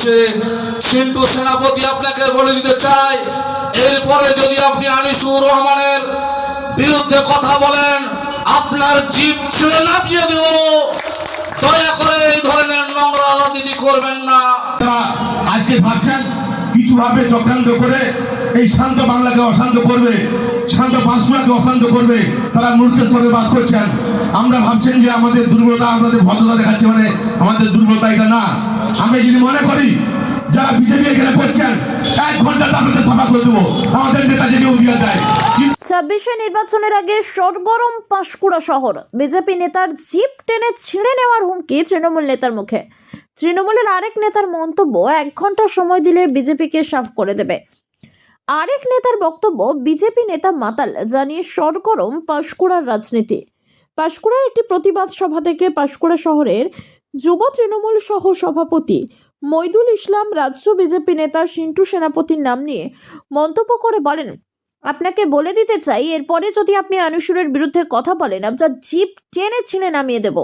বসে সিন্টু সেনাপতি আপনাকে বলে দিতে চাই, এরপরে যদি আপনি আনিসুর রহমানের বিরুদ্ধে কথা বলেন আপনার জিভ ছিঁড়ে নামিয়ে দেব। দয়া করে এই ধরনের নোংরা রাজনীতি করবেন না। আজকে ভাবছেন কিছু ভাবে চক্রান্ত করে এই শান্ত বাংলাকে অশান্ত করবে, শান্ত পাঁশকুড়াকে অশান্ত করবে, তারা মূর্খের সঙ্গে বাস করছেন। আমরা ভাবছেন যে আমাদের দুর্বলতা, আমাদের ভদ্রতা দেখাচ্ছে, মানে আমাদের দুর্বলতা এটা না। আমরা যদি মনে করি যারা বিজেপি এখানে করছেন 1 ঘন্টাতে আপনাদের সভা করে দেবো, আমাদের নেতা যদি অধিকার দেয়। 26শে নির্বাচনের আগে সরগরম পাঁশকুড়া শহর। বিজেপি নেতার জিপ টেনে ছিঁড়ে নেওয়ার হুমকি তৃণমূল নেতার মুখে। তৃণমূলের আরেক নেতার মন্তব্য, 1 ঘন্টা সময় দিলে বিজেপিকে সাফ করে দেবে। আরেক নেতার বক্তব্য, বিজেপি নেতা মাতাল, জানিয়ে সরগরম পাঁশকুড়ার রাজনীতি। পাঁশকুড়ার একটি প্রতিবাদ সভা থেকে পাঁশকুড়া শহরের যুব তৃণমূল সহ সভাপতি মইদুল ইসলাম রাজ্য বিজেপি নেতা সিন্টু সেনাপতির নাম নিয়ে মন্তব্য করে বলেন, আপনাকে বলে দিতে চাই, এরপরে যদি আপনি আনিসুরের বিরুদ্ধে কথা বলেন আপনার জিপ টেনে ছিঁড়ে নামিয়ে দেব।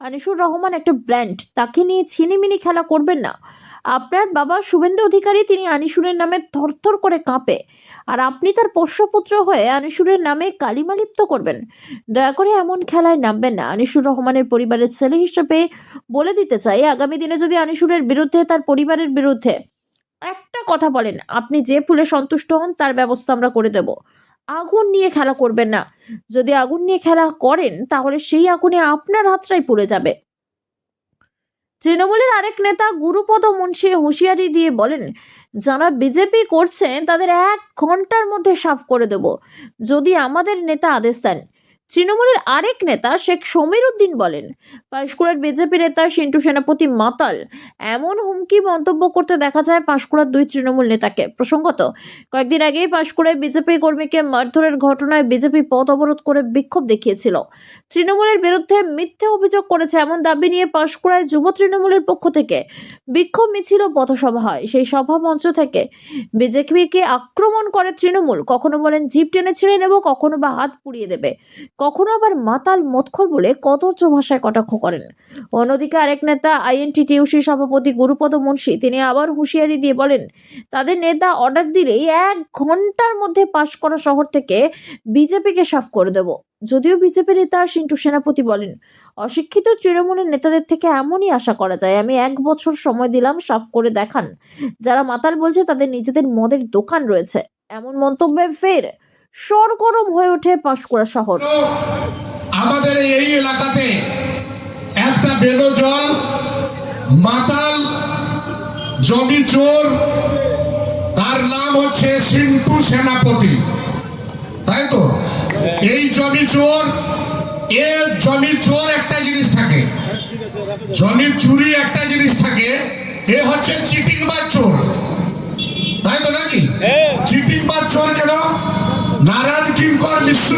আনিসুর রহমান একটা ব্র্যান্ড, তাকে নিয়ে ছিনিমিনি খেলা করবেন না। আপনার বাবা শুভেন্দু অধিকারী, তিনি আনিসুরের নামে থরথর করে কাঁপে, আর আপনি তার পোষ্যপুত্র হয়ে আনিসুরের নামে কালিমালিপ্ত করবেন। দয়া করে এমন খেলায় নামবেন না। আনিসুর রহমানের পরিবারের ছেলে হিসেবে বলে দিতে চাই, আগামী দিনে যদি আনিসুরের বিরুদ্ধে, তার পরিবারের বিরুদ্ধে একটা কথা বলেন, আপনি যে ফুলে সন্তুষ্ট হন তার ব্যবস্থা আমরা করে দেব। আগুন নিয়ে খেলা করবেন না। যদি আগুন নিয়ে খেলা করেন তাহলে সেই আগুনে আপনার হাতটাই পুড়ে যাবে। তৃণমূলের আরেক নেতা গুরুপদ মুন্সি হুঁশিয়ারি দিয়ে বলেন, যারা বিজেপি করছেন তাদের 1 ঘন্টার মধ্যে সাফ করে দেব, যদি আমাদের নেতা আদেশ দেন। তৃণমূলের আরেক নেতা শেখ সমীর উদ্দিন বলেন, পাঁশকুড়ার বিজেপি নেতা সিন্টু সেনাপতি মাতাল, এমন হুমকি মন্তব্য করতে দেখা যায় পাঁশকুড়ার 2 তৃণমূল নেতাকে। প্রসঙ্গত, কয়েকদিন আগেই পাঁশকুড়ায় বিজেপি কর্মীকে মারধরের ঘটনায় বিজেপি পথ অবরোধ করে বিক্ষোভ দেখিয়েছিল। তৃণমূলের বিরুদ্ধে মিথ্যে অভিযোগ করেছে এমন দাবি নিয়ে পাঁশকুড়ায় যুব তৃণমূলের পক্ষ থেকে বিক্ষোভ মিছিল ও পথসভা হয়। সেই সভা মঞ্চ থেকে বিজেপিকে আক্রমণ করে তৃণমূল। কখনো বলেন জিপ টেনে ছিঁড়ে নেব, কখনো বা হাত পুড়িয়ে দেবে, কখনো আবার মাতাল মৎখর বলে কদর্য ভাষায় কটাক্ষ করেন। অন্যদিকে আরেক নেতা আইএনটিটিইউসি সভাপতি গুরুপদ মুন্সি, তিনি আবার হুঁশিয়ারি দিয়ে বলেন, তাদের নেতা অর্ডার দিলেই 1 ঘন্টার মধ্যে পাঁশকুড়া শহর থেকে বিজেপিকে সাফ করে দেব। যদিও বিজেপি নেতা সিন্টু সেনাপতি বলেন, অশিক্ষিত তৃণমূলের নেতাদের থেকে এমনই আশা করা যায়। আমি 1 বছর সময় দিলাম, সাফ করে দেখান। যারা মাতাল বলছে তাদের নিজেদের মদের দোকান রয়েছে। এমন মন্তব্যে ফের সরগরম হয়ে ওঠে পাঁশকুড়া শহর। আমাদের এই এলাকাতে একটা বেদজল মাতাল জমি চোর, তার নাম হচ্ছে সিন্টু সেনাপতি, তাই তো? এই জমি চোর, জমি চোর একটা জিনিস থাকে, জমি চুরি একটা জিনিস থাকে, এ হচ্ছে চিটিংবাজ চোর, তাই তো নাকি? চিটিংবাজ চোর কেন? নারায়ণ কিঙ্কর মিশ্র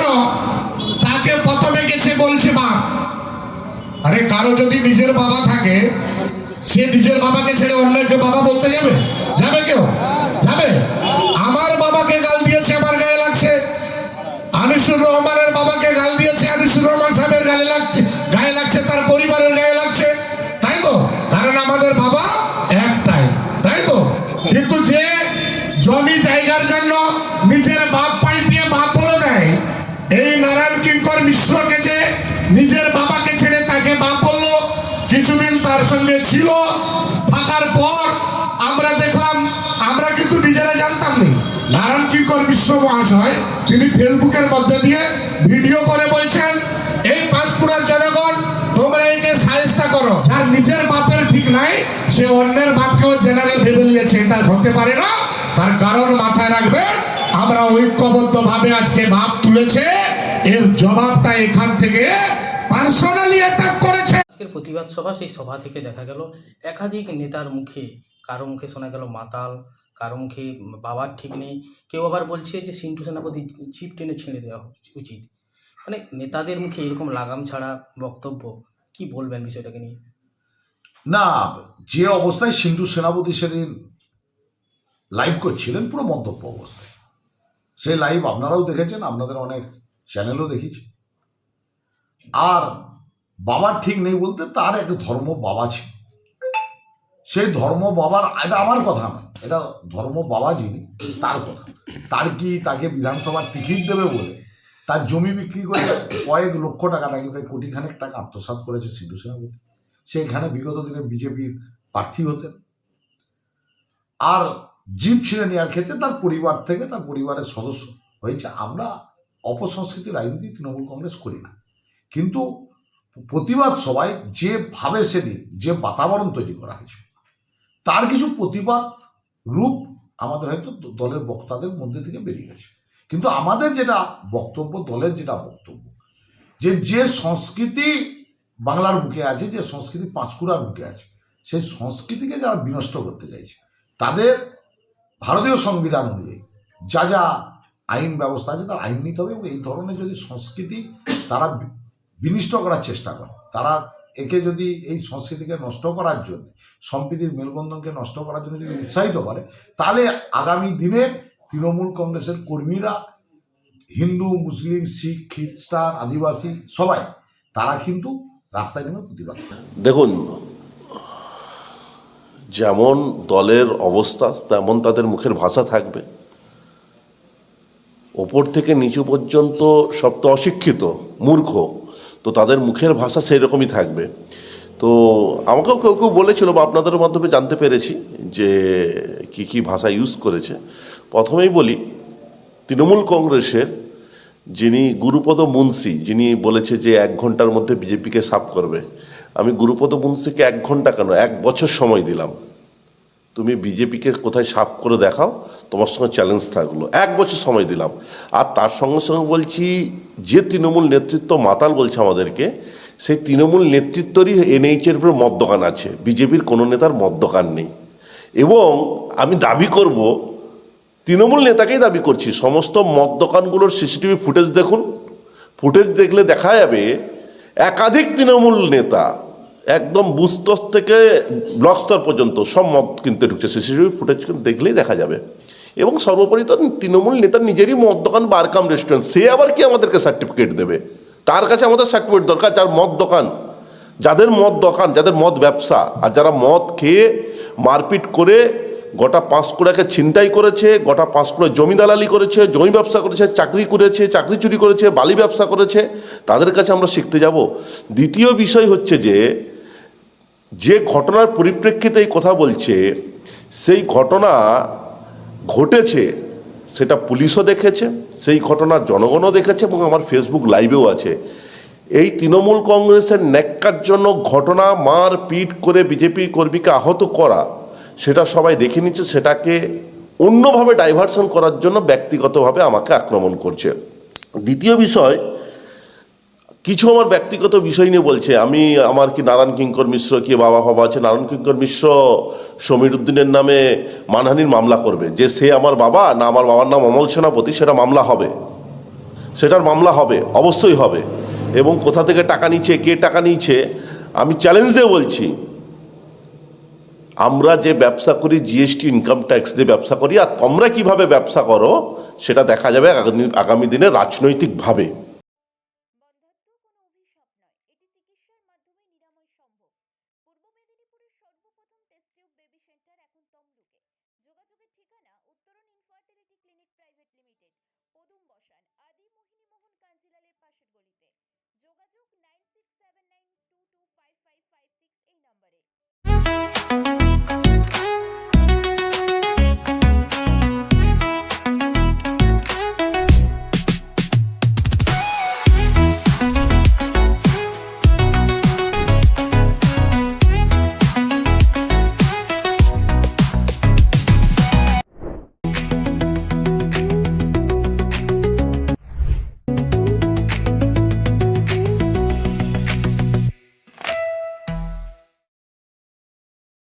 তাকে প্রথমে গেছে বলছে বাপ। আরে কারো যদি নিজের বাবা থাকে, সে নিজের বাবাকে ছেড়ে অন্যকে বাবা বলতে যাবে? যাবে কেউ? যাবে? আমার বাবাকে গাল দিয়েছে, আমার গায়ে লাগছে। আনিসুর রহমানের বাবাকে গাল দিয়েছে, আনিসুর রহমান সাহেবের গায়ে লাগছে, তার পরিবারের গায়ে লাগছে, তাই তো? কারণ আমাদের বাবা একটাই, তাই তো? কিন্তু যে জমি জায়গার জন্য নিজের বাপ পাল্টিয়ে বাপ বলে দেয়, এই নারায়ণ কিঙ্কর মিশ্রকে যে নিজের বাবাকে ছেড়ে তাকে বাপ বললো, কিছুদিন তার সঙ্গে ছিল, থাকার পর আমরা দেখলাম, আমরা কিন্তু নিজেরা জানতাম না, নারায়ণ কিঙ্কর মিশ্র মহাশয় তিনি ফেসবুকের মধ্যে দিয়ে ভিডিও করে বলছেন, এই পাঁশকুড়ার জনগণ তোমরা একে সাহায্য করো, যার নিজের বাপের ঠিক নাই সে অন্যের বাপকেও জেনারেল ভেবে নিয়েছে। এটা হতে পারে না। তার কারণ মাথায় রাখবেন, আমরা ঐক্যবদ্ধ ভাবে আজকে ভাব তুলেছে, এর জবাবটা এখান থেকে পার্সোনালি অ্যাটাক করেছে। আজকের প্রতিবাদ সভা, সেই সভা থেকে দেখা গেল একাধিক নেতার মুখে, কারো মুখে শোনা গেল মাতাল, কারো মুখে বাবার ঠিক নেই, কেউ আবার বলছে যে সিন্টু সেনাপতি জিপ টেনে ছিঁড়ে দেওয়া উচিত। মানে নেতাদের মুখে এরকম লাগাম ছাড়া বক্তব্য, কি বলবেন বিষয়টাকে নিয়ে? না, যে অবস্থায় সিন্টু সেনাপতি সেদিন লাইভ করছিলেন পুরো মন্তব্য অবস্থায়, সেই লাইভ আপনারাও দেখেছেন, আপনাদের অনেক চ্যানেলও দেখেছি। আর বাবার ঠিক নেই বলতে তার এক ধর্ম বাবা ছিল, সেই ধর্ম বাবার, এটা আমার কথা নয়, এটা ধর্ম বাবা যিনি তার কথা। তার কি তাকে বিধানসভার টিকিট দেবে বলে তার জমি বিক্রি করে কয়েক লক্ষ টাকা, নাকি প্রায় কোটিখানেক টাকা আত্মসাৎ করেছে সিন্ধু সেনাপতি। সেখানে বিগত দিনে বিজেপির প্রার্থী হতেন। আর জিপ ছিঁড়ে নেওয়ার ক্ষেত্রে তার পরিবার থেকে, তার পরিবারের সদস্য হয়েছে। আমরা অপসংস্কৃতির রাজনীতি তৃণমূল কংগ্রেস করি না, কিন্তু প্রতিবাদ সবাই যেভাবে সেদিন যে বাতাবরণ তৈরি করা হয়েছে তার কিছু প্রতিবাদ রূপ আমাদের হয়তো দলের বক্তাদের মধ্যে থেকে বেরিয়ে গেছে। কিন্তু আমাদের যেটা বক্তব্য, দলের যেটা বক্তব্য, যে সংস্কৃতি বাংলার বুকে আছে, যে সংস্কৃতি পাঁশকুড়ার বুকে আছে, সেই সংস্কৃতিকে যারা বিনষ্ট করতে চাইছে তাদের ভারতীয় সংবিধান অনুযায়ী যা যা আইন ব্যবস্থা আছে তার আইন নিতে হবে। এবং এই ধরনের যদি সংস্কৃতি তারা বিনষ্ট করার চেষ্টা করে, তারা একে যদি এই সংস্কৃতিকে নষ্ট করার জন্য, সম্প্রীতির মেলবন্ধনকে নষ্ট করার জন্য যদি উৎসাহিত করে, তাহলে আগামী দিনে তৃণমূল কংগ্রেসের কর্মীরা, হিন্দু, মুসলিম, শিখ, খ্রিস্টান, আদিবাসী সবাই তারা কিন্তু রাস্তায় নেমে প্রতিবাদ করে। দেখুন, যেমন দলের অবস্থা তেমন তাদের মুখের ভাষা থাকবে। ওপর থেকে নিচু পর্যন্ত সব তো অশিক্ষিত, মূর্খ, তো তাদের মুখের ভাষা সেই রকমই থাকবে। তো আমাকেও কেউ কেউ বলেছিল বা আপনাদের মাধ্যমে জানতে পেরেছি যে কি কি ভাষা ইউজ করেছে। প্রথমেই বলি, তৃণমূল কংগ্রেসের যিনি গুরুপদ মুন্সি, যিনি বলেছে যে 1 ঘন্টার মধ্যে বিজেপিকে সাফ করবে, আমি গুরুপদ মুন্সিকে 1 ঘন্টা কেন 1 বছর সময় দিলাম। তুমি বিজেপিকে কোথায় সাফ করে দেখাও, তোমার সঙ্গে চ্যালেঞ্জ থাকলো। 1 বছর সময় দিলাম। আর তার সঙ্গে সঙ্গে বলছি, যে তৃণমূল নেতৃত্ব মাতাল বলছে আমাদেরকে, সেই তৃণমূল নেতৃত্বরই এনএইচের উপরে মদ দোকান আছে, বিজেপির কোনো নেতার মদ দোকান নেই। এবং আমি দাবি করব, তৃণমূল নেতাকেই দাবি করছি, সমস্ত মদ দোকানগুলোর সিসিটিভি ফুটেজ দেখুন। ফুটেজ দেখলে দেখা যাবে একাধিক তৃণমূল নেতা একদম বুথ স্তর থেকে ব্লক স্তর পর্যন্ত সব মদ কিনতে ঢুকছে, সিসিটিভি ফুটেজ দেখলেই দেখা যাবে। এবং সর্বোপরি তো তৃণমূল নেতার নিজেরই মদ দোকান, বারকাম রেস্টুরেন্ট, সে আবার কি আমাদেরকে সার্টিফিকেট দেবে? তার কাছে আমাদের সার্টিফিকেট দরকার। যার মদ দোকান, যাদের মদ দোকান, যাদের মদ ব্যবসা, আর যারা মদ খেয়ে মারপিট করে গোটা পাঁশকুড়াকে ছিনতাই করেছে, গোটা পাঁশকুড়া জমি দালালি করেছে, জমি ব্যবসা করেছে, চাকরি করেছে, চাকরি চুরি করেছে, বালি ব্যবসা করেছে, তাদের কাছে আমরা শিখতে যাব। দ্বিতীয় বিষয় হচ্ছে যে ঘটনার পরিপ্রেক্ষিতে এই কথা বলছে, সেই ঘটনা ঘটেছে সেটা পুলিশও দেখেছে, সেই ঘটনা জনগণও দেখেছে, এবং আমার ফেসবুক লাইভেও আছে। এই তৃণমূল কংগ্রেসের ন্যাক্কারজনক ঘটনা, মার পিট করে বিজেপি কর্মীকে আহত করা, সেটা সবাই দেখে নিচ্ছে। সেটাকে অন্যভাবে ডাইভারশন করার জন্য ব্যক্তিগতভাবে আমাকে আক্রমণ করছে। দ্বিতীয় বিষয়, কিছু আমার ব্যক্তিগত বিষয় নিয়ে বলছে। আমার কি নারায়ণ কিঙ্কর মিশ্র কি বাবা আছে, নারায়ণ কিঙ্কর মিশ্র সমীর উদ্দিনের নামে মানহানির মামলা করবে, যে সে আমার বাবা না আমার বাবার নাম অমল সেনাপতি, সেটা মামলা হবে, সেটার মামলা হবে, অবশ্যই হবে। এবং কোথা থেকে টাকা নিচ্ছে, কে টাকা নিচ্ছে, আমি চ্যালেঞ্জ দিয়ে বলছি, আমরা যে ব্যবসা করি, জিএসটি ইনকাম ট্যাক্স দিয়ে ব্যবসা করি, আর তোমরা কিভাবে ব্যবসা করো সেটা দেখা যাবে আগামী দিনে রাজনৈতিকভাবে। বন্ধ্যাত্ব কোনো অভিশাপ নয়, এটি চিকিৎসার মাধ্যমে নিরাময় সম্ভব। পূর্ব মেদিনীপুরের সর্বপ্রথম টেস্ট টিউব বেবি সেন্টার এখন তমলুকে। যোগাযোগের ঠিকানা উত্তরণ ইনফার্টিলিটি ক্লিনিক প্রাইভেট লিমিটেড, পদুম বসান, আদি মোহিনী মোহন কাঞ্জিলালের পাশের গলিতে। যোগাযোগ 9679